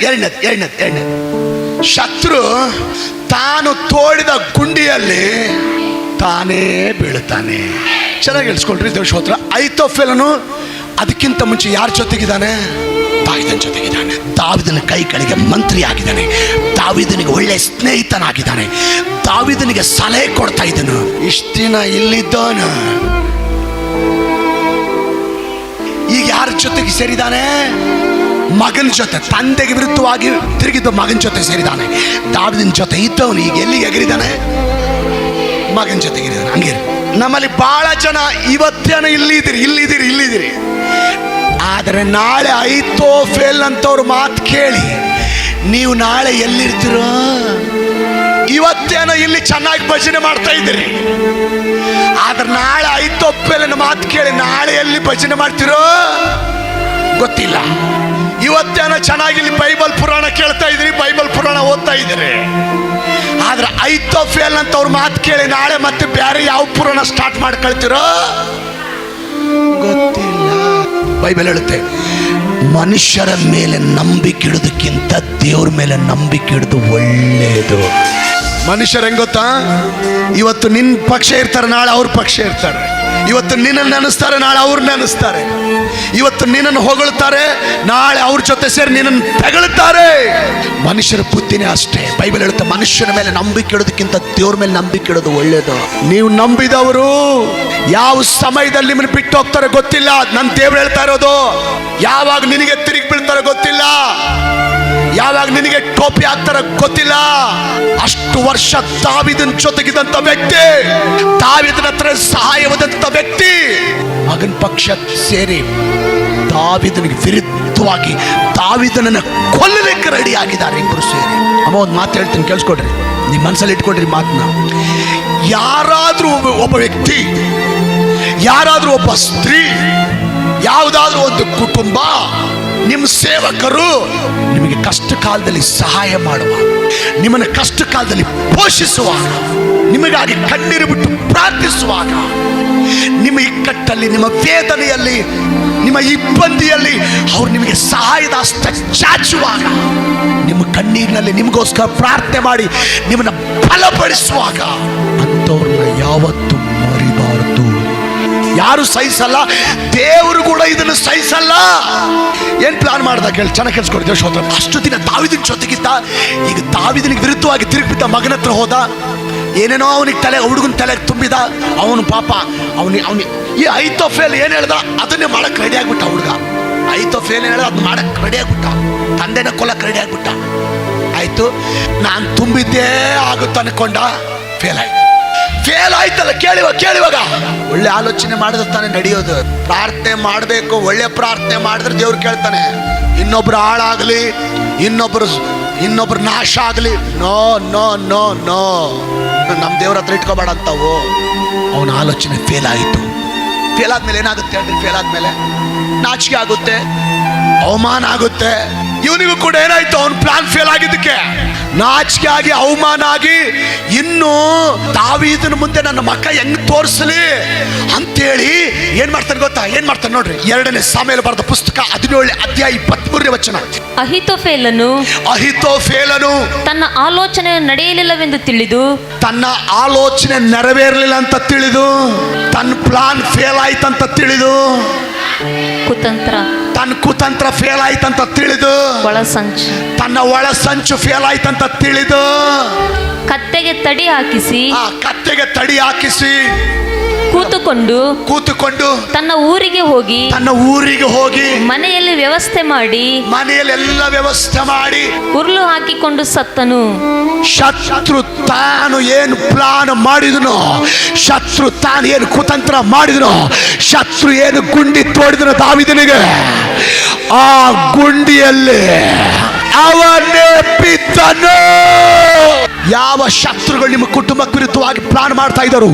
ಎರಡನೇದು ಶತ್ರು ತಾನು ತೋಡಿದ ಗುಂಡಿಯಲ್ಲಿ ತಾನೇ ಬೀಳುತ್ತಾನೆ. ಚೆನ್ನಾಗಿ ಹೇಳ್ಸ್ಕೊಳ್ರಿ ದೇವಶೋತ್ರ. ಐತೋಫೆಲನು ಅದಕ್ಕಿಂತ ಮುಂಚೆ ಯಾರ ಜೊತೆಗಿದ್ದಾನೆ? ದಾವೀದನ ಜೊತೆಗಿದ್ದಾನೆ. ದಾವೀದನ ಕೈ ಕೆಳಗೆ ಮಂತ್ರಿ ಆಗಿದ್ದಾನೆ. ದಾವೀದನಿಗೆ ಒಳ್ಳೆ ಸ್ನೇಹಿತನಾಗಿದ್ದಾನೆ. ದಾವೀದನಿಗೆ ಸಲಹೆ ಕೊಡ್ತಾ ಇದ್ದನು. ಇಷ್ಟು ದಿನ ಇಲ್ಲಿದ್ದವನು ಈಗ ಯಾರ ಜೊತೆಗೆ ಸೇರಿದ್ದಾನೆ? ಮಗನ ಜೊತೆ, ತಂದೆಗೆ ವಿರುದ್ಧವಾಗಿ ತಿರುಗಿದ್ದ ಮಗನ ಜೊತೆ ಸೇರಿದ್ದಾನೆ. ದಾವೀದನ ಜೊತೆ ಇದ್ದವನು ಈಗ ಎಲ್ಲಿಗೆ ಎಗರಿದ್ದಾನೆ? ಮಗನ ಜೊತೆಗಿದ್ದಾನೆ. ಹಂಗೆ ನಮ್ಮಲ್ಲಿ ಬಹಳ ಜನ ಇವತ್ತೇನ ಇಲ್ಲಿದ್ದೀರಿ, ಆದರೆ ನಾಳೆ ಐತೋಫೆಲ್ ಅಂತವ್ರ ಮಾತು ಕೇಳಿ ನೀವು ನಾಳೆ ಎಲ್ಲಿರ್ತೀರೋ? ಇವತ್ತೇನೋ ಇಲ್ಲಿ ಚೆನ್ನಾಗಿ ಭಜನೆ ಮಾಡ್ತಾ ಇದ್ದೀರಿ, ಆದ್ರೆ ನಾಳೆ ಐತೋಫೆಲನ ಮಾತು ಕೇಳಿ ನಾಳೆ ಎಲ್ಲಿ ಭಜನೆ ಮಾಡ್ತಿರೋ ಗೊತ್ತಿಲ್ಲ. ಇವತ್ತೇನೋ ಚೆನ್ನಾಗಿ ಇಲ್ಲಿ ಬೈಬಲ್ ಪುರಾಣ ಕೇಳ್ತಾ ಇದ್ದೀರಿ, ಬೈಬಲ್ ಪುರಾಣ ಓದ್ತಾ ಇದ್ದೀರಿ, ಆದ್ರೆ ಐತೋಫೆಲ್ ಅಂತ ಅವ್ರ ಮಾತು ಕೇಳಿ ನಾಳೆ ಮತ್ತೆ ಬೇರೆ ಯಾವ ಪುರಾಣ ಸ್ಟಾರ್ಟ್ ಮಾಡ್ಕೊಳ್ತಿರೋ ಗೊತ್ತಿಲ್ಲ. ಬೈಬಲ್ ಹೇಳುತ್ತೆ, ಮನುಷ್ಯರ ಮೇಲೆ ನಂಬಿಕೆ ಇಡೋದಕ್ಕಿಂತ ದೇವ್ರ ಮೇಲೆ ನಂಬಿಕೆ ಇಡೋದು ಒಳ್ಳೆಯದು. ಮನುಷ್ಯರು ಹೆಂಗ್ ಗೊತ್ತಾ? ಇವತ್ತು ನಿನ್ನ ಪಕ್ಷ ಇರ್ತಾರೆ, ನಾಳೆ ಅವ್ರ ಪಕ್ಷ ಇರ್ತಾರೆ. ಇವತ್ತು ನಿನ್ನನ್ನು ನೆನೆಸ್ತಾರೆ, ನಾಳೆ ಅವ್ರನ್ನ ನೆನೆಸ್ತಾರೆ. ಇವತ್ತು ನಿನ್ನನ್ನು ಹೊಗಳ್ತಾರೆ, ನಾಳೆ ಅವ್ರ ಜೊತೆ ಸೇರಿ ನಿನ್ನನ್ನು ತೆಗಳುತ್ತಾರೆ. ಮನುಷ್ಯರ ಬುದ್ಧಿನೇ ಅಷ್ಟೇ. ಬೈಬಲ್ ಹೇಳುತ್ತೆ, ಮನುಷ್ಯನ ಮೇಲೆ ನಂಬಿಕೆ ಇಡೋದಕ್ಕಿಂತ ದೇವ್ರ ಮೇಲೆ ನಂಬಿಕೆ ಇಡೋದು ಒಳ್ಳೇದು. ನೀವು ನಂಬಿದವರು ಯಾವ ಸಮಯದಲ್ಲಿ ನಿಮ್ಮನ್ನು ಬಿಟ್ಟು ಹೋಗ್ತಾರೆ ಗೊತ್ತಿಲ್ಲ. ನನ್ನ ದೇವ್ರು ಹೇಳ್ತಾ ಇರೋದು, ಯಾವಾಗ ನಿನಗೆ ತಿರುಗಿ ಬೀಳ್ತಾರೆ ಗೊತ್ತಿಲ್ಲ, ಯಾವಾಗ ನಿನಗೆ ಟೋಪಿ ಹಾಕ್ತಾರ ಗೊತ್ತಿಲ್ಲ. ಅಷ್ಟು ವರ್ಷ ದಾವೀದನ ಜೊತೆಗಿದ್ದಂತ ವ್ಯಕ್ತಿ, ದಾವೀದನ ಹತ್ರ ಸಹಾಯವಾದಂತ ವ್ಯಕ್ತಿ, ಮಗನ ಪಕ್ಷ ಸೇರಿ ದಾವೀದನಿಗೆ ವಿರುದ್ಧವಾಗಿ ದಾವೀದನನ್ನ ಕೊಲ್ಲಲಿಕ್ಕೆ ರೆಡಿ ಆಗಿದ್ದಾರೆ ಇಬ್ಬರು ಸೇರಿ. ಅಮ್ಮ ಒಂದು ಮಾತು ಹೇಳ್ತೀನಿ, ಕೇಳಿಸ್ಕೊಡ್ರಿ, ನಿಮ್ಮ ಮನಸ್ಸಲ್ಲಿ ಇಟ್ಕೊಡ್ರಿ ಮಾತನ್ನ. ಯಾರಾದ್ರೂ ಒಬ್ಬ ವ್ಯಕ್ತಿ, ಯಾರಾದ್ರೂ ಒಬ್ಬ ಸ್ತ್ರೀ, ಯಾವುದಾದ್ರೂ ಒಂದು ಕುಟುಂಬ, ನಿಮ್ಮ ಸೇವಕರು ನಿಮಗೆ ಕಷ್ಟ ಕಾಲದಲ್ಲಿ ಸಹಾಯ ಮಾಡುವ, ನಿಮ್ಮನ್ನು ಕಷ್ಟ ಕಾಲದಲ್ಲಿ ಪೋಷಿಸುವಾಗ, ನಿಮಗಾಗಿ ಕಣ್ಣೀರು ಬಿಟ್ಟು ಪ್ರಾರ್ಥಿಸುವಾಗ, ನಿಮ್ಮ ಇಕ್ಕಟ್ಟಲ್ಲಿ, ನಿಮ್ಮ ವೇದನೆಯಲ್ಲಿ, ನಿಮ್ಮ ಇಬ್ಬಂದಿಯಲ್ಲಿ ಅವ್ರು ನಿಮಗೆ ಸಹಾಯದ ಹಸ್ತ ಚಾಚುವಾಗ, ನಿಮ್ಮ ಕಣ್ಣೀರಿನಲ್ಲಿ ನಿಮಗೋಸ್ಕರ ಪ್ರಾರ್ಥನೆ ಮಾಡಿ ನಿಮ್ಮನ್ನು ಬಲಪಡಿಸುವಾಗ ಅಂಥವ್ರನ್ನ ಯಾವತ್ತೂ ಮರಿಬಾರದು. ಯಾರು ಸಹಿಸಲ್ಲ, ದೇವರು ಕೂಡ ಇದನ್ನು ಸಹಿಸಲ್ಲ. ಏನ್ ಪ್ಲಾನ್ ಮಾಡ್ದ ಕೇಳಿ, ಚೆನ್ನಾಗಿ ಕೇಳಿಸ್ಕೊಡಿ ದೇವಶೋತ್ರ. ಅಷ್ಟು ದಿನ ದಾವೀದನ ಜೊತೆಗಿದ್ದ, ಈಗ ದಾವೀದನಿಗೆ ವಿರುದ್ಧವಾಗಿ ತಿರುಗಿಬಿದ್ದ ಮಗನ ಹತ್ರ ಹೋದ. ಏನೇನೋ ಅವನಿಗೆ ಹುಡುಗನ ತಲೆಗೆ ತುಂಬಿದ. ಅವನು ಪಾಪ ಈ ಐತೋಫೆಲ್ ಏನ್ ಹೇಳ್ದ ಅದನ್ನೇ ಮಾಡಕ್ ರೆಡಿ ಆಗ್ಬಿಟ್ಟ ಹುಡುಗ. ಐತೋಫೆಲ್ ಹೇಳ್ದ ಅದನ್ನ ಮಾಡಕ್ ರೆಡಿ ಆಗ್ಬಿಟ್ಟ, ತಂದೆನ ಕೊಲ್ಲಕ್ ರೆಡಿ ಆಗ್ಬಿಟ್ಟ. ಆಯ್ತು, ನಾನು ತುಂಬಿದ್ದೇ ಆಗುತ್ತೆ ಅನ್ಕೊಂಡ, ಫೇಲ್ ಆಯ್ತಲ್ಲ. ಕೇಳಿವಾಗ ಒಳ್ಳೆ ಆಲೋಚನೆ ಮಾಡಿದ್ರೆ ತಾನೇ ನಡೆಯೋದು. ಪ್ರಾರ್ಥನೆ ಮಾಡಬೇಕು, ಒಳ್ಳೆ ಪ್ರಾರ್ಥನೆ ಮಾಡಿದ್ರೆ ದೇವ್ರು ಕೇಳ್ತಾನೆ. ಇನ್ನೊಬ್ರು ಹಾಳಾಗ್ಲಿ, ಇನ್ನೊಬ್ರು ನಾಶ ಆಗ್ಲಿ, ನೋ ನೋ ನೋ ನೋ, ನಮ್ಮ ದೇವ್ರ ಹತ್ರ ಇಟ್ಕೋಬೇಡ ಅಂತಾವು. ಅವನ ಆಲೋಚನೆ ಫೇಲ್ ಆಯಿತು. ಫೇಲ್ ಆದ್ಮೇಲೆ ಏನಾಗುತ್ತೆ ಹೇಳ್ರಿ? ಫೇಲ್ ಆದ್ಮೇಲೆ ನಾಚಿಕೆ ಆಗುತ್ತೆ, ಅವಮಾನ ಆಗುತ್ತೆ. ಇವನಿಗೂ ಕೂಡ ಏನಾಯ್ತು? ಅವನ ಪ್ಲಾನ್ ಫೇಲ್ ಆಗಿದ್ದಕ್ಕೆ ನಾಚಿಕೆ ಆಗಿ, ಅವಮಾನ ಆಗಿ, ಇನ್ನು ದಾವೀದನ ಮುಂದೆ ನನ್ನ ಮಕ್ಕ ಹೆಂಗ್ ತೋರಿಸಲಿ ಅಂತೇಳಿ ಏನ್ ಮಾಡ್ತಾನೆ ಗೊತ್ತಾ? ಏನ್ ಮಾಡ್ತಾನೆ ನೋಡ್ರಿ, 2ನೇ ಸಾಮುವೇಲ ಬರೆದ ಪುಸ್ತಕ 17ನೇ ಅಧ್ಯಾಯ 23ನೇ ವಚನ. ಅಹಿತೋಫೆಲನು ತನ್ನ ಆಲೋಚನೆ ನಡೆಯಲಿಲ್ಲವೆಂದು ತಿಳಿದು, ತನ್ನ ಆಲೋಚನೆ ನೆರವೇರಲಿಲ್ಲ ಅಂತ ತಿಳಿದು, ತನ್ನ ಪ್ಲಾನ್ ಫೇಲ್ ಆಯ್ತಂತ ತಿಳಿದು, ತನ್ನ ಕುತಂತ್ರ ಫೇಲ್ ಆಯ್ತಂತ ತಿಳಿದು, ತನ್ನ ಒಳ ಸಂಚು ಫೇಲ್ ಆಯ್ತಂತ ತಿಳಿದು, ಕತ್ತೆಗೆ ತಡಿ ಹಾಕಿಸಿ ಕೂತುಕೊಂಡು ತನ್ನ ಊರಿಗೆ ಹೋಗಿ ಮನೆಯಲ್ಲಿ ಎಲ್ಲ ವ್ಯವಸ್ಥೆ ಮಾಡಿ ಉರುಳು ಹಾಕಿಕೊಂಡು ಸತ್ತನು. ಶತ್ರು ತಾನು ಏನು ಪ್ಲಾನ್ ಮಾಡಿದನೋ, ಶತ್ರು ತಾನು ಏನು ಕುತಂತ್ರ ಮಾಡಿದನೋ, ಶತ್ರು ಏನು ಗುಂಡಿ ತೋಡಿದನೋ ದಾವೀದನಿಗೆ, ಆ ಗುಂಡಿಯಲ್ಲಿ ಅವನೇ ಬಿದ್ದನು. ಯಾವ ಶತ್ರುಗಳು ನಿಮ್ಮ ಕುಟುಂಬಕ್ಕೆ ವಿರುದ್ಧವಾಗಿ ಪ್ಲಾನ್ ಮಾಡ್ತಾ ಇದ್ದರು,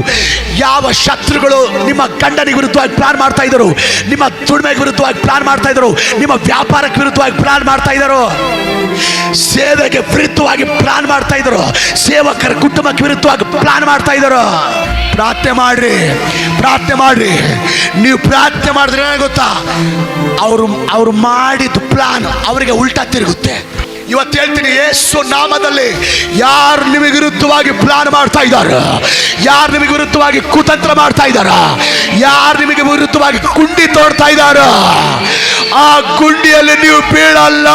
ಯಾವ ಶತ್ರುಗಳು ನಿಮ್ಮ ಗಂಡನಿಗೆ ವಿರುದ್ಧವಾಗಿ ಪ್ಲಾನ್ ಮಾಡ್ತಾ ಇದ್ದರು, ನಿಮ್ಮ ದುಡಿಮೆಗೆ ವಿರುದ್ಧವಾಗಿ ಪ್ಲಾನ್ ಮಾಡ್ತಾ ಇದ್ದರು, ನಿಮ್ಮ ವ್ಯಾಪಾರಕ್ಕೆ ವಿರುದ್ಧವಾಗಿ ಪ್ಲಾನ್ ಮಾಡ್ತಾ ಇದ್ದರು, ಸೇವೆಗೆ ವಿರುದ್ಧವಾಗಿ ಪ್ಲಾನ್ ಮಾಡ್ತಾ ಇದ್ದರು, ಸೇವಕರ ಕುಟುಂಬಕ್ಕೆ ವಿರುದ್ಧವಾಗಿ ಪ್ಲಾನ್ ಮಾಡ್ತಾ ಇದ್ದರು. ಪ್ರಾರ್ಥನೆ ಮಾಡ್ರಿ, ಪ್ರಾರ್ಥನೆ ಮಾಡ್ರಿ. ನೀವು ಪ್ರಾರ್ಥನೆ ಮಾಡಿದ್ರೆ ಗೊತ್ತಾ, ಅವರು ಮಾಡಿದ ಪ್ಲಾನ್ ಅವರಿಗೆ ಉಲ್ಟಾ ತಿರುಗುತ್ತೆ. ಇವತ್ತು ಹೇಳ್ತೀನಿ, ಯೇಸು ನಾಮದಲ್ಲಿ ಯಾರು ನಿಮಗೆ ವಿರುದ್ಧವಾಗಿ ಪ್ಲಾನ್ ಮಾಡ್ತಾ ಇದ್ದಾರೆ, ಯಾರು ನಿಮಗೆ ವಿರುದ್ಧವಾಗಿ ಕುತಂತ್ರ ಮಾಡ್ತಾ ಇದ್ದಾರ, ಯಾರು ನಿಮಗೆ ವಿರುದ್ಧವಾಗಿ ಗುಂಡಿ ತೋಡ್ತಾ ಇದ್ದಾರ, ಆ ಗುಂಡಿಯಲ್ಲಿ ನೀವು ಬೀಳಲ್ಲ.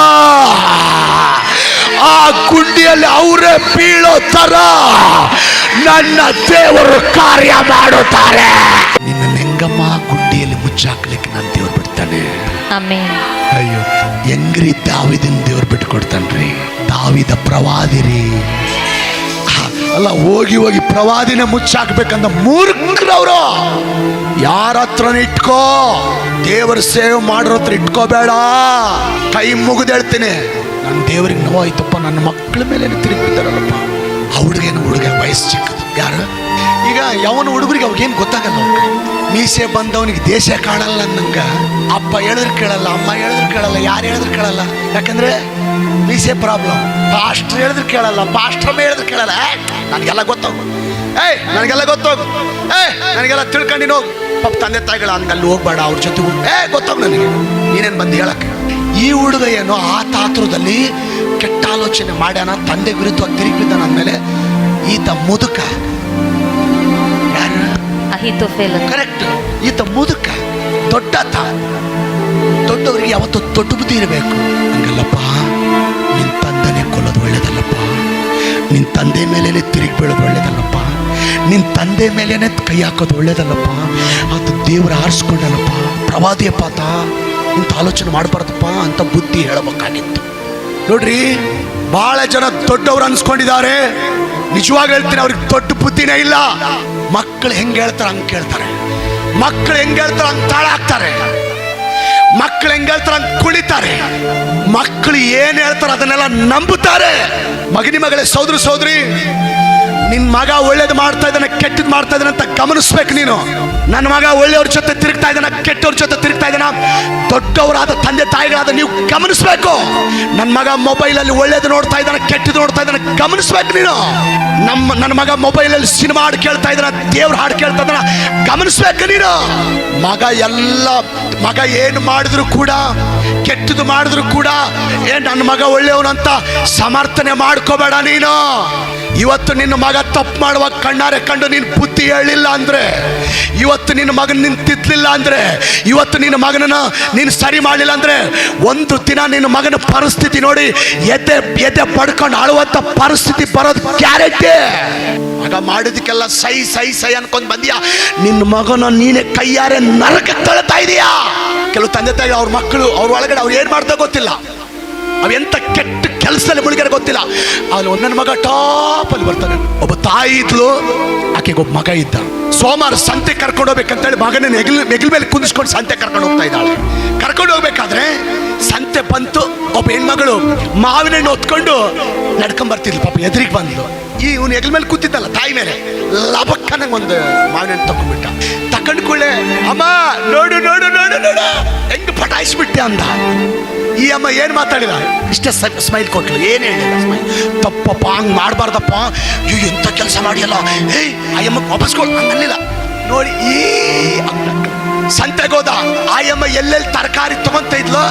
ಆ ಗುಂಡಿಯಲ್ಲಿ ಅವರೇ ಬೀಳೋ ತರ ನನ್ನ ದೇವರು ಕಾರ್ಯ ಮಾಡುತ್ತಾರೆ. ನಿನ್ನ ಹೆಂಗಮ್ಮ ಗುಂಡಿಯಲ್ಲಿ ಮುಚ್ಚಾಕ್ಲಿಕ್ಕೆ ನನ್ನ ದೇವರು ಬಿಡ್ತಾನೆ. ಅಯ್ಯೋ, ಹೆಂಗ್ರಿ ದಾವಿದನ್ ದೇವ್ರು ಬಿಟ್ಟು ಕೊಡ್ತಾನ್ರಿ. ದಾವಿದ ಪ್ರವಾದಿರಿ ಅಲ್ಲ, ಹೋಗಿ ಹೋಗಿ ಪ್ರವಾದಿನ ಮುಚ್ಚಾಕ್ಬೇಕಂತ ಮೂರ್ಖರವ್ರು. ಯಾರ ಹತ್ರನ ಇಟ್ಕೋ, ದೇವರ ಸೇವೆ ಮಾಡೋರ ಹತ್ರ ಇಟ್ಕೋಬೇಡ. ಕೈ ಮುಗಿದು ಹೇಳ್ತೀನಿ, ನನ್ನ ದೇವರಿಗೆ ನೋವಾಯ್ತಪ್ಪ, ನನ್ನ ಮಕ್ಕಳ ಮೇಲೆ ತಿರುಗಿದ್ದಾರಲ್ಲಪ್ಪ. ಆ ಹುಡುಗ ವಯಸ್ಸು ಚಿಕ್ಕದು. ಯಾರು ಈಗ ಯಾವನ ಹುಡುಗರಿಗೆ ಅವಾಗೇನು ಗೊತ್ತಾಗಲ್ಲ. ಮೀಸೆ ಬಂದವನಿಗೆ ದೇಶ ಕಾಣಲ್ಲ ಅನ್ನಂಗ. ಅಪ್ಪ ಹೇಳಿದ್ರೆ ಕೇಳಲ್ಲ, ಅಮ್ಮ ಹೇಳಿದ್ರೆ ಕೇಳಲ್ಲ, ಯಾರು ಹೇಳಿದ್ರೆ ಕೇಳಲ್ಲ. ಯಾಕಂದ್ರೆ ಮೀಸೆ ಪ್ರಾಬ್ಲಮ್. ಪಾಸ್ಟರ್ ಹೇಳಿದ್ರೆ ಕೇಳಲ್ಲ, ಪಾಸ್ಟರ್ ಹೇಳಿದ್ರೆ ಕೇಳಲ್ಲ. ನನಗೆಲ್ಲ ಗೊತ್ತಾಗು, ನನಗೆಲ್ಲ ಗೊತ್ತಾಗು, ನನಗೆಲ್ಲ ತಿಳ್ಕೊಂಡಿನ ಹೋಗು. ಪಾಪ ತಂದೆ ತಾಯಿಗಳ ಹಂಗಲ್ಲಿ ಹೋಗ್ಬೇಡ, ಅವ್ರ ಜೊತೆ ಗೊತ್ತಾಗು ನನಗೆ. ನೀನೇನು ಬಂದು ಹೇಳಕ್ಕೆ. ಈ ಹುಡುಗ ಏನೋ ಆ ತಾತ್ರದಲ್ಲಿ ಕೆಟ್ಟ ಆಲೋಚನೆ ಮಾಡ್ಯಾನ, ತಂದೆ ವಿರುದ್ಧವಾಗಿ ತಿರುಗಿ ಬಿದ್ದಾನ. ಅಂದಮೇಲೆ ಈತ ಮುದುಕ, ಯಾರು? ಅಹೀತೋಫೆಲ್. ಕರೆಕ್ಟ್. ಈತ ಮುದುಕ, ದೊಡ್ಡತ. ದೊಡ್ಡವರಿಗೆ ಯಾವತ್ತೂ ದೊಡ್ಡ ಬುದ್ಧಿ ಇರಬೇಕು. ಹಂಗಲ್ಲಪ್ಪ, ನಿನ್ನ ತಂದೆನೇ ಕೊಲ್ಲೋದು ಒಳ್ಳೇದಲ್ಲಪ್ಪ, ನಿನ್ನ ತಂದೆ ಮೇಲೇನೆ ತಿರುಗಿ ಬೀಳೋದು ಒಳ್ಳೇದಲ್ಲಪ್ಪ, ನಿನ್ನ ತಂದೆ ಮೇಲೇನೆ ಕೈ ಹಾಕೋದು ಒಳ್ಳೇದಲ್ಲಪ್ಪ. ಅದು ದೇವರು ಆರಿಸ್ಕೊಂಡಲ್ಲಪ್ಪ, ಪ್ರವಾದಿಯಪ್ಪ ಆತ. ಇಂಥ ಆಲೋಚನೆ ಮಾಡಬಾರ್ದಪ್ಪ ಅಂತ ಬುದ್ಧಿ ಹೇಳಬೇಕಾಗಿತ್ತು. ನೋಡ್ರಿ, ಬಹಳ ಜನ ದೊಡ್ಡವ್ರು ಅನ್ಸ್ಕೊಂಡಿದ್ದಾರೆ. ನಿಜವಾಗಿ ಹೇಳ್ತೀನಿ, ಅವ್ರಿಗೆ ದೊಡ್ಡ ಬುದ್ಧಿನೇ ಇಲ್ಲ. ಮಕ್ಕಳು ಹೆಂಗೆ ಹೇಳ್ತಾರೆ ಹಂಗೆ ಕೇಳ್ತಾರೆ, ಮಕ್ಕಳು ಹೆಂಗೆ ಹೇಳ್ತಾರೆ ಹಂಗೆ ತಾಳ ಹಾಕ್ತಾರೆ, ಮಕ್ಕಳು ಹೆಂಗೆ ಹೇಳ್ತಾರೆ ಹಂಗೆ ಕುಳಿತಾರೆ, ಮಕ್ಕಳು ಏನು ಹೇಳ್ತಾರೆ ಅದನ್ನೆಲ್ಲ ನಂಬುತ್ತಾರೆ. ಮಗನಿ ಮಗಳೇ, ಸೋದರಿ, ನಿನ್ನ ಮಗ ಒಳ್ಳೇದು ಮಾಡ್ತಾ ಇದ್ದಾನೆ, ಕೆಟ್ಟದ್ದು ಮಾಡ್ತಾ ಇದ್ದಾನೆ ಅಂತ ಗಮನಿಸ್ಬೇಕು ನೀನು. ನನ್ನ ಮಗ ಒಳ್ಳೆಯವ್ರ ಜೊತೆ ತಿರುಗ್ತಾ ಇದ್ದಾನ, ಕೆಟ್ಟವ್ರ ಜೊತೆ ತಿರುಗ್ತಾ ಇದ್ದಾನ, ದೊಡ್ಡವರಾದ ತಂದೆ ತಾಯಿಗಳಾದ ನೀವು ಗಮನಿಸ್ಬೇಕು. ನನ್ನ ಮಗ ಮೊಬೈಲಲ್ಲಿ ಒಳ್ಳೇದು ನೋಡ್ತಾ ಇದ್ದಾನೆ, ಕೆಟ್ಟದ್ದು ನೋಡ್ತಾ ಇದ್ದಾನೆ, ಗಮನಿಸ್ಬೇಕು ನೀನು. ನನ್ನ ಮಗ ಮೊಬೈಲಲ್ಲಿ ಸಿನಿಮಾ ಹಾಡು ಕೇಳ್ತಾ ಇದ್ದಾನ, ದೇವ್ರ ಹಾಡು ಕೇಳ್ತಾ ಇದ್ದಾನ, ಗಮನಿಸ್ಬೇಕು ನೀನು. ಮಗ ಏನು ಮಾಡಿದ್ರು ಕೂಡ, ಕೆಟ್ಟದ್ದು ಮಾಡಿದ್ರು ಕೂಡ, ನನ್ನ ಮಗ ಒಳ್ಳೆಯವನಂತ ಸಮರ್ಥನೆ ಮಾಡ್ಕೋಬೇಡ ನೀನು. ಇವತ್ತು ನಿನ್ನ ಮಗ ತಪ್ಪು ಮಾಡುವಾಗ ಕಣ್ಣಾರೆ ಕಂಡು ನೀನು ಬುದ್ಧಿ ಹೇಳಿಲ್ಲ ಅಂದ್ರೆ, ಇವತ್ತು ನಿನ್ನ ಮಗನ ನೀನು ತಿದ್ದಲಿಲ್ಲ ಅಂದ್ರೆ, ಇವತ್ತು ನಿನ್ನ ಮಗನನ್ನ ನೀನು ಸರಿ ಮಾಡಲಿಲ್ಲ ಅಂದ್ರೆ, ಒಂದು ದಿನ ನಿನ್ನ ಮಗನ ಪರಿಸ್ಥಿತಿ ನೋಡಿ ಎದೆ ಪಡ್ಕೊಂಡು ಅಳುವಂತ ಪರಿಸ್ಥಿತಿ ಬರೋದು ಗ್ಯಾರಂಟಿ. ಮಗ ಮಾಡಿದಕ್ಕೆಲ್ಲ ಸೈ ಅನ್ಕೊಂಡ್ ಬಂದಿಯಾ, ನಿನ್ನ ಮಗನ ನೀನೆ ಕೈಯಾರೆ ನರಕ ತಳ್ತಾ ಇದೀಯಾ. ಕೆಲವು ತಂದೆ ತಾಯಿ ಅವ್ರ ಮಕ್ಕಳು ಅವ್ರ ಒಳಗಡೆ ಅವ್ರು ಏನ್ ಮಾಡ್ತಾ ಗೊತ್ತಿಲ್ಲ, ಅವೆಂತ ಕೆಟ್ಟ ಕೆಲಸದಲ್ಲಿ ಮುಳುಗ್ಯಾರ ಗೊತ್ತಿಲ್ಲ. ಅಲ್ಲಿ ಒಂದೊಂದು ಮಗ ಟಾಪ್ ಅಲ್ಲಿ ಬರ್ತಾನೆ. ಒಬ್ಬ ತಾಯಿ ಇದ್ಲು, ಆಕೆಗೆ ಒಬ್ಬ ಮಗ ಇದ್ದ. ಸೋಮವಾರ ಸಂತೆ ಕರ್ಕೊಂಡು ಹೋಗ್ಬೇಕಂತೇಳಿ ಮಗನ ನೆಗಲ್ ಮೇಲೆ ಕುಂದಿಸ್ಕೊಂಡು ಸಂತೆ ಕರ್ಕೊಂಡು ಹೋಗ್ತಾ ಇದ್ದಾಳೆ. ಕರ್ಕೊಂಡು ಹೋಗ್ಬೇಕಾದ್ರೆ ಸಂತೆ ಬಂತು. ಒಬ್ಬ ಹೆಣ್ಮಗಳು ಮಾವಿನ ಹಣ್ಣು ಹೊತ್ಕೊಂಡು ನಡ್ಕೊಂಡ್ ಬರ್ತಿದ್ಲು. ಪಾಪ ಎದುರಿಗೆ ಬಂದ್ಲು. ಇವನು ಹೆಗಲ ಮೇಲೆ ಕೂತಿದ್ದಲ್ಲ ತಾಯಿ ಮೇಲೆ, ಲಬಕ್ಕನ ಒಂದು ಮಾವಿನ ಹಣ್ಣು ತಗೊಂಡ್ಬಿಟ್ಟ. ತಕೊಂಡ್ಕೊಳ್ಳೆ, ಅಮ್ಮ ನೋಡು ನೋಡು ನೋಡು ನೋಡು ಹೆಂಗ್ ಪಟಾಯಿಸ್ಬಿಟ್ಟೆ ಅಂದ. ಈ ಅಮ್ಮ ಏನ್ ಮಾತಾಡಿಲ್ಲ, ಇಷ್ಟೇ ಸ್ಮೈಲ್ ಕೊಟ್ಲು, ಏನ್ ಹೇಳಿಲ್ಲ ಸ್ಮೈಲ್. ತಪ್ಪಪ್ಪ, ಹಂಗ್ ಮಾಡ್ಬಾರ್ದಪ್ಪ, ಎಂತ ಕೆಲಸ ಮಾಡಿಯಲ್ಲ, ಅಯ್ಯಮ್ಮ ವಾಪಸ್ಕೊಳ್ ಅನ್ನಲಿಲ್ಲ. ನೋಡಿ, ಈ ಸಂತೆಗೋದ ಆಯಮ್ಮ ಎಲ್ಲೆಲ್ಲಿ ತರಕಾರಿ ತಗೊಂತ ಇದ್ಲು,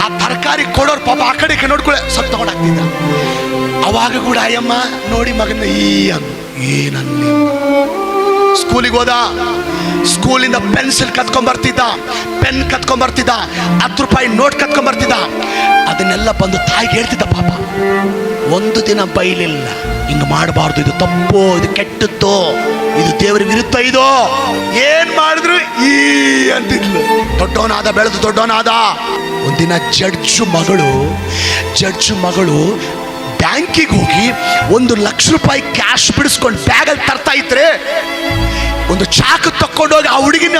ಆ ತರಕಾರಿ ಕೊಡೋರು ಪಾಪ ಆ ಕಡೆ ನೋಡ್ಕೊಳ್ಳೆ ಸ್ವಲ್ಪ ತಗೊಂಡಾಗ್ತಿದ್ದ. ಅವಾಗ ಕೂಡ ಆಯಮ್ಮ ನೋಡಿ ಮಗನ ಏನನ್ನಿ. ಸ್ಕೂಲಿಗೆ ಹೋದ, ಸ್ಕೂಲಿಂದ ಪೆನ್ಸಿಲ್ ಕತ್ಕೊಂಡ್ಬರ್ತಿದ್ದ, ಪೆನ್ ಕತ್ಕೊಂಡ್ಬರ್ತಿದ್ದ, 10 ರೂಪಾಯಿ ನೋಟ್ ಕತ್ಕೊಂಡ್ಬರ್ತಿದ್ದ. ಅದನ್ನೆಲ್ಲ ಬಂದು ತಾಯಿಗೆ ಹೇಳ್ತಿದ್ದ. ಪಾಪ ಒಂದು ದಿನ ಬೈಲಿಲ್ಲ, ಹಿಂಗ ಮಾಡಬಾರ್ದು, ಇದು ತಪ್ಪು, ಇದು ಕೆಟ್ಟದ್ದು, ಇದು ದೇವರ ವಿರುದ್ಧ, ಇದು ಏನ್ ಮಾಡಿದ್ರು ಅಂತಿದ್ಲು. ದೊಡ್ಡವನಾದ, ಬೆಳೆದು ದೊಡ್ಡವನಾದ. ಒಂದಿನ ಜಡ್ಜು ಮಗಳು ಬ್ಯಾಂಕಿಗೆ ಹೋಗಿ 1 ಲಕ್ಷ ರೂಪಾಯಿ ಕ್ಯಾಶ್ ಬಿಡಿಸ್ಕೊಂಡು ಬ್ಯಾಗಲ್ಲಿ ತರ್ತಾ ಇದ್ರೆ, ಒಂದು ಚಾಕು ತಕ್ಕೊಂಡೋಗಿ ಆ ಹುಡುಗಿನ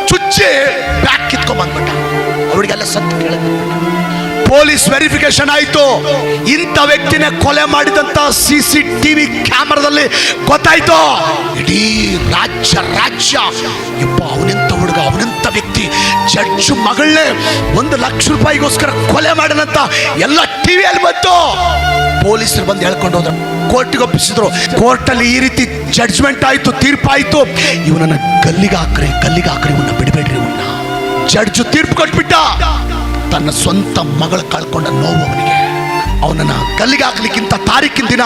ಚುಚ್ಚಿ ಬ್ಯಾಗ್ ಕಿತ್ಕೊಂಡ್ ಬಂದ್ಬಿಟ್ಟ. ಅವಳಿಗೆಲ್ಲ ಸತ್ತು ಕೇಳಿದ್ಬಿಟ್ಟ. ಪೊಲೀಸ್ ವೆರಿಫಿಕೇಶನ್ ಆಯ್ತು. ಇಂಥ ವ್ಯಕ್ತಿನ ಕೊಲೆ ಮಾಡಿದಂತ CCTV ಕ್ಯಾಮರಾದಲ್ಲಿ ಗೊತ್ತಾಯ್ತು. ಇಡೀ ರಾಜ್ಯ ಯಪ್ಪ ಅವನೆಂತ ಹುಡುಗ, ಅವನೆಂತ ವ್ಯಕ್ತಿ, ಜಡ್ಜ್ ಮಗಳನ್ನೇ 1 ಲಕ್ಷ ರೂಪಾಯಿಗೋಸ್ಕರ ಕೊಲೆ ಮಾಡನಂತ ಎಲ್ಲ ಟಿವಿಯಲ್ಲಿ ಬಂತು. ಪೊಲೀಸರು ಬಂದು ಹೇಳ್ಕೊಂಡು ಹೋದ್ರು, ಕೋರ್ಟ್ಗೆ ಒಪ್ಪಿಸಿದ್ರು. ಕೋರ್ಟಲ್ಲಿ ಈ ರೀತಿ ಜಡ್ಜ್ಮೆಂಟ್ ಆಯ್ತು, ತೀರ್ಪಾಯ್ತು. ಇವನನ್ನ ಗಲ್ಲಿಗೆ ಹಾಕ್ರಿ, ಇವನ್ನ ಬಿಡಬೇಡ್ರಿ. ಇವನ್ನ ಜಡ್ಜ್ ತೀರ್ಪು ಕೊಟ್ಬಿಟ್ಟ. ತನ್ನ ಸ್ವಂತ ಮಗಳು ಕಳ್ಕೊಂಡ ನೋವು ಅವನಿಗೆ. ಅವನನ್ನ ಗಲ್ಲಿಗೆ ಹಾಕ್ಲಿಕ್ಕಿಂತ ತಾರೀಕಿನ ದಿನ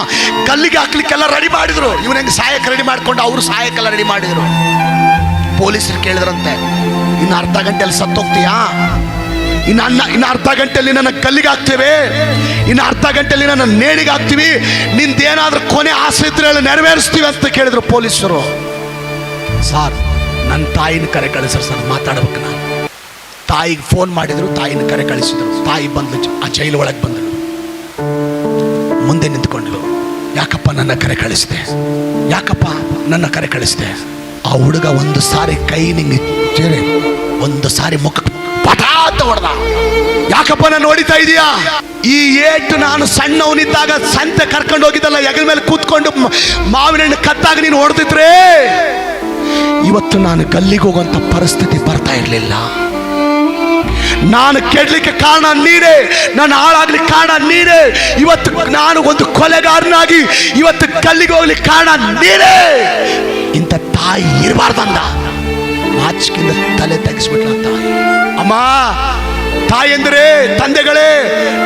ಗಲ್ಲಿಗೆ ಹಾಕ್ಲಿಕ್ಕೆಲ್ಲ ರೆಡಿ ಮಾಡಿದ್ರು. ಇವನ ಹೆಂಗೆ ಸಾಯಕ್ಕೆ ರೆಡಿ ಮಾಡ್ಕೊಂಡು ಅವರು ಸಾಯಕ್ಕೆಲ್ಲ ರೆಡಿ ಮಾಡಿದ್ರು. ಪೊಲೀಸರು ಕೇಳಿದ್ರಂತೆ, ಇನ್ನು ಅರ್ಧ ಗಂಟೆಯಲ್ಲಿ ಸತ್ತೋಗ್ತೀಯಾ? ಇನ್ನು ಅರ್ಧ ಗಂಟೆಯಲ್ಲಿ ನನ್ನ ಕಲ್ಲಿಗೆ ಹಾಕ್ತೇವೆ, ಇನ್ನು ಅರ್ಧ ಗಂಟೆಯಲ್ಲಿ ನನ್ನ ನೇಣಿಗೆ ಹಾಕ್ತೀವಿ, ನಿಂದೇನಾದ್ರೂ ಕೊನೆ ಆಸೆ ಇದ್ರೆ ನೆರವೇರಿಸ್ತೀವಿ ಅಂತ ಕೇಳಿದ್ರು ಪೊಲೀಸರು. ಸರ್, ನನ್ನ ತಾಯಿನ ಕರೆ ಕಳಿಸ್ರು ಸರ್, ಮಾತಾಡ್ಬೇಕು ನಾನು. ತಾಯಿಗೆ ಫೋನ್ ಮಾಡಿದ್ರು, ತಾಯಿನ ಕರೆ ಕಳಿಸಿದ್ರು. ತಾಯಿ ಬಂದ್ಲು, ಆ ಜೈಲು ಒಳಗೆ ಬಂದಳು. ಮುಂದೆ ನಿಂತ್ಕೊಂಡ್ಳು. ಯಾಕಪ್ಪ ನನ್ನ ಕರೆ ಕಳಿಸಿದೆ? ಯಾಕಪ್ಪ ನನ್ನ ಕರೆ ಕಳಿಸಿದೆ? ಆ ಹುಡುಗ ಒಂದು ಸಾರಿ ಕೈ ನಿಂಗೆ ಚೇರೆ, ಒಂದು ಸಾರಿ ಮುಖ ಪಟಾತ ಹೊಡೆದ. ಯಾಕಪ್ಪ ನಾನು ಹೊಡಿತಾ ಇದೀಯಾ? ಈ ಏಟು ನಾನು ಸಣ್ಣವನಿದ್ದಾಗ ಸಂತೆ ಕರ್ಕೊಂಡು ಹೋಗಿದ್ದಲ್ಲ, ಹೆಗಲ ಮೇಲೆ ಕೂತ್ಕೊಂಡು ಮಾವಿನ ಹಣ್ಣು ಕತ್ತಾಗ ನೀನು ಹೊಡೆದಿದ್ರೆ ಇವತ್ತು ನಾನು ಗಲ್ಲಿಗೆ ಹೋಗುವಂತ ಪರಿಸ್ಥಿತಿ ಬರ್ತಾ ಇರಲಿಲ್ಲ. ನಾನು ಕೆಡ್ಲಿಕ್ಕೆ ಕಾರಣ ನೀನೇ, ನಾನು ಹಾಳಾಗ್ಲಿಕ್ಕೆ ಕಾರಣ ನೀನೇ. ಇವತ್ತು ನಾನು ಒಂದು ಕೊಲೆಗಾರನಾಗಿ ಇವತ್ತು ಗಲ್ಲಿಗೆ ಹೋಗ್ಲಿಕ್ಕೆ ಕಾರಣ ನೀನೇ. ಇಂಥ ತಾಯಿ ಇರಬಾರ್ದಂದ. ನಾಚಿಕೆಯಿಂದ ತಲೆ ತೆಗೆಸ್ಬಿಟ್ಲ ತಾಯಿ. ಅಮ್ಮ, ತಾಯಂದ್ರೆ, ತಂದೆಗಳೇ,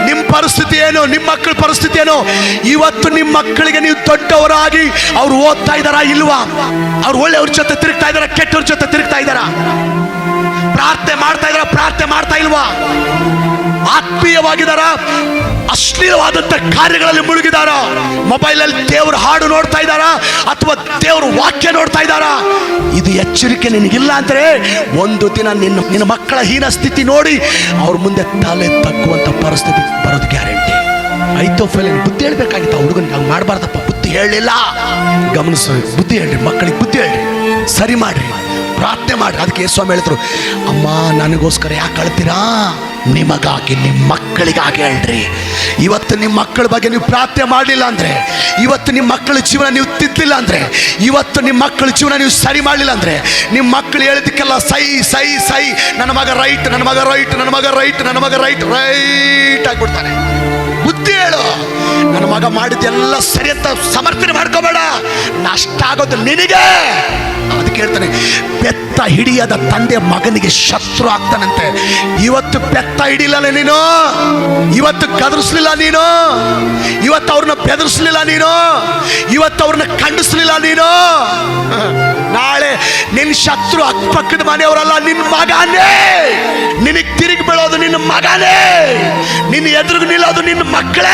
ನಿಮ್ಮ ಪರಿಸ್ಥಿತಿ ಏನು, ನಿಮ್ಮ ಮಕ್ಕಳ ಪರಿಸ್ಥಿತಿ ಏನು? ಇವತ್ತು ನಿಮ್ಮ ಮಕ್ಕಳಿಗೆ ನೀವು ದೊಡ್ಡವರಾಗಿ ಅವ್ರು ಓದ್ತಾ ಇದ್ದಾರಾ ಇಲ್ವಾ? ಅವ್ರು ಒಳ್ಳೆಯವ್ರ ಜೊತೆ ತಿರುಗ್ತಾ ಇದಾರ, ಕೆಟ್ಟವ್ರ ಜೊತೆ ತಿರುಗ್ತಾ ಇದ್ದಾರಾ? ಪ್ರಾರ್ಥನೆ ಮಾಡ್ತಾ ಇದಾರ, ಪ್ರಾರ್ಥನೆ ಮಾಡ್ತಾ ಇಲ್ವಾ? ಆತ್ಮೀಯವಾಗಿದ್ದಾರ, ಅಶ್ಲೀಲವಾದಂತ ಕಾರ್ಯಗಳಲ್ಲಿ ಮುಳುಗಿದಾರ? ಮೊಬೈಲಲ್ಲಿ ದೇವ್ರ ಹಾಡು ನೋಡ್ತಾ ಇದ್ದಾರ ಅಥವಾ ದೇವ್ರ ವಾಕ್ಯ ನೋಡ್ತಾ ಇದ್ದಾರ? ಇದು ಎಚ್ಚರಿಕೆ ನಿನಗಿಲ್ಲ ಅಂದ್ರೆ ಒಂದು ದಿನ ನಿನ್ನ ಮಕ್ಕಳ ಹೀನ ಸ್ಥಿತಿ ನೋಡಿ ಅವ್ರ ಮುಂದೆ ತಲೆ ತಗ್ಗುವಂತ ಪರಿಸ್ಥಿತಿ ಬರೋದು ಗ್ಯಾರಂಟಿ. ಐತೋಫೆಲ್ ಬುದ್ಧಿ ಹೇಳ್ಬೇಕಾಗಿತ್ತು. ಹುಡುಗನಿಗೆ ಹಂಗೆ ಮಾಡಬಾರ್ದಪ್ಪ, ಬುದ್ಧಿ ಹೇಳಲಿಲ್ಲ. ಗಮನಿಸ, ಬುದ್ಧಿ ಹೇಳ್ರಿ, ಮಕ್ಕಳಿಗೆ ಬುದ್ಧಿ ಹೇಳ್ರಿ, ಸರಿ ಮಾಡ್ರಿ, ಪ್ರಾರ್ಥನೆ ಮಾಡ್ರಿ. ಅದಕ್ಕೆ ಸ್ವಾಮಿ ಹೇಳಿದ್ರು, ಅಮ್ಮ ನನಗೋಸ್ಕರ ಯಾಕೆ ಅಳ್ತೀರಾ? ನಿಮಗಾಗಿ, ನಿಮ್ಮ ಮಕ್ಕಳಿಗಾಗಿ ಹೇಳ್ರಿ. ಇವತ್ತು ನಿಮ್ಮ ಮಕ್ಕಳ ಬಗ್ಗೆ ನೀವು ಪ್ರಾರ್ಥನೆ ಮಾಡಲಿಲ್ಲ ಅಂದ್ರೆ, ಇವತ್ತು ನಿಮ್ಮ ಮಕ್ಕಳ ಜೀವನ ನೀವು ತಿದ್ದಲಿಲ್ಲ ಅಂದ್ರೆ, ಇವತ್ತು ನಿಮ್ಮ ಮಕ್ಕಳ ಜೀವನ ನೀವು ಸರಿ ಮಾಡಲಿಲ್ಲ ಅಂದ್ರೆ, ನಿಮ್ಮ ಮಕ್ಕಳು ಹೇಳಿದಕ್ಕೆಲ್ಲ ಸೈ ಸೈ ಸೈ, ನನ್ನ ಮಗ ರೈಟ್, ನನ್ನ ಮಗ ರೈಟ್, ನನ್ನ ಮಗ ರೈಟ್, ನನ್ನ ಮಗ ರೈಟ್ ರೈಟ್ ಆಗ್ಬಿಡ್ತಾನೆ. ಬುದ್ಧಿ ಹೇಳು. ನನ್ನ ಮಗ ಮಾಡಿದ್ದೆಲ್ಲ ಸರಿ ಅಂತ ಸಮರ್ಥನೆ ಮಾಡ್ಕೋಬೇಡ, ನಷ್ಟ ಆಗೋದು ನಿನಗೆ. ಅದಕ್ಕೆ ಹೇಳ್ತಾನೆ, ಬೆತ್ತ ಹಿಡಿಯದ ತಂದೆ ಮಗನಿಗೆ ಶತ್ರು ಆಗ್ತಾನಂತೆ. ಇವತ್ತು ಬೆತ್ತ ಹಿಡಿಲಿಲ್ಲ ನೀನು, ಇವತ್ತು ಗದರಿಸ್ಲಿಲ್ಲ ನೀನು, ಇವತ್ತು ಅವ್ರನ್ನ ಬೆದರಿಸ್ಲಿಲ್ಲ ನೀನು, ಇವತ್ತು ಅವ್ರನ್ನ ಖಂಡಿಸ್ಲಿಲ್ಲ ನೀನು, ನಾಳೆ ನಿನ್ನ ಶತ್ರು ಅಕ್ಕಪಕ್ಕದ ಮನೆಯವರಲ್ಲ, ನಿನ್ನ ಮಗನೇ. ನಿನಗೆ ತಿರುಗಿ ಬೀಳೋದು ನಿನ್ನ ಮಗನೇ, ನಿನ್ನ ಎದುರು ನಿಲ್ಲೋದು ನಿನ್ನ ಮಕ್ಕಳೇ.